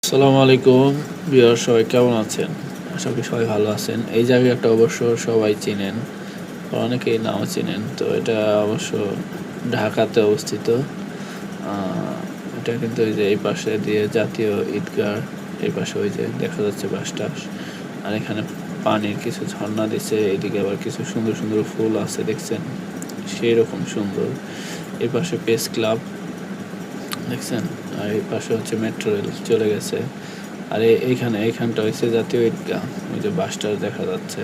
আসসালামু আলাইকুম ভিউয়ার, সবাই কেমন আছেন? আশা করি সবাই ভালো আছেন। এই জায়গাটা অবশ্য সবাই চিনেন, অনেকেই নাও চিনেন। তো এটা অবশ্য ঢাকাতে অবস্থিত। এটা কিন্তু ওই যে এই পাশে দিয়ে জাতীয় ঈদগাহ, এই পাশে ওই যে দেখা যাচ্ছে বাস-টাস। আর এখানে পানির কিছু ঝর্ণা দিছে, এইদিকে আবার কিছু সুন্দর সুন্দর ফুল আছে দেখছেন, সেই রকম সুন্দর। এই পাশে প্রেস ক্লাব দেখছেন, আর এই পাশে হচ্ছে মেট্রো রেল চলে গেছে। আর এইখানটা হচ্ছে জাতীয় ঈদগাহ, ওই যে বাসটা দেখা যাচ্ছে।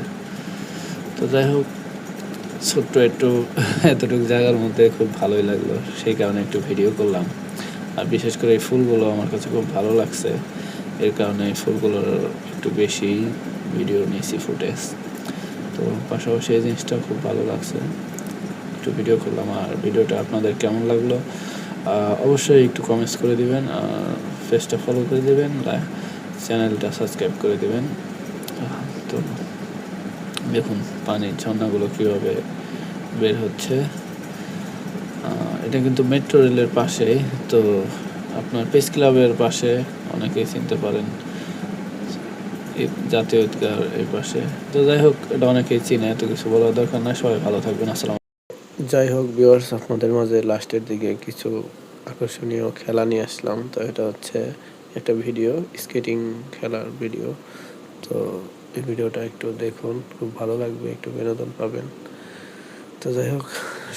তো যাই হোক, ছোট্ট একটু এতটুকু জায়গার মধ্যে খুব ভালোই লাগলো, সেই কারণে একটু ভিডিও করলাম। আর বিশেষ করে এই ফুলগুলো আমার কাছে খুব ভালো লাগছে, এর কারণে এই ফুলগুলোর একটু বেশি ভিডিও নিয়েছি, ফুটেজ। তো পাশাপাশি এই জিনিসটা খুব ভালো লাগছে, একটু ভিডিও করলাম। আর ভিডিওটা আপনাদের কেমন লাগলো অবশ্যই একটু কমেন্টস করে দিবেন, পেজটা ফলো করে দেবেন, চ্যানেলটা সাবস্ক্রাইব করে দেবেন। তো দেখুন পানির ঝর্ণাগুলো কীভাবে বের হচ্ছে। এটা কিন্তু মেট্রো রেলের পাশে, তো আপনার প্রেস ক্লাবের পাশে, অনেকেই চিনতে পারেন জাতীয় ঈদগাহ এই পাশে। তো যাই হোক, এটা অনেকেই চিনে, এত কিছু বলার দরকার নয়। সবাই ভালো থাকবেন, আসসালাম। যাই হোক ভিউয়ার্স, আপনাদের মাঝে লাস্টের দিকে কিছু আকর্ষণীয় খেলা নিয়ে আসলাম। তো এটা হচ্ছে একটা ভিডিও, স্কেটিং খেলার ভিডিও। তো এই ভিডিওটা একটু দেখুন, খুব ভালো লাগবে, একটু বিনোদন পাবেন। তো যাই হোক,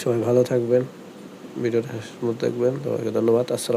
সবাই ভালো থাকবেন, ভিডিওটা শেষ পর্যন্ত দেখবেন। সবাইকে ধন্যবাদ। আসসালাম।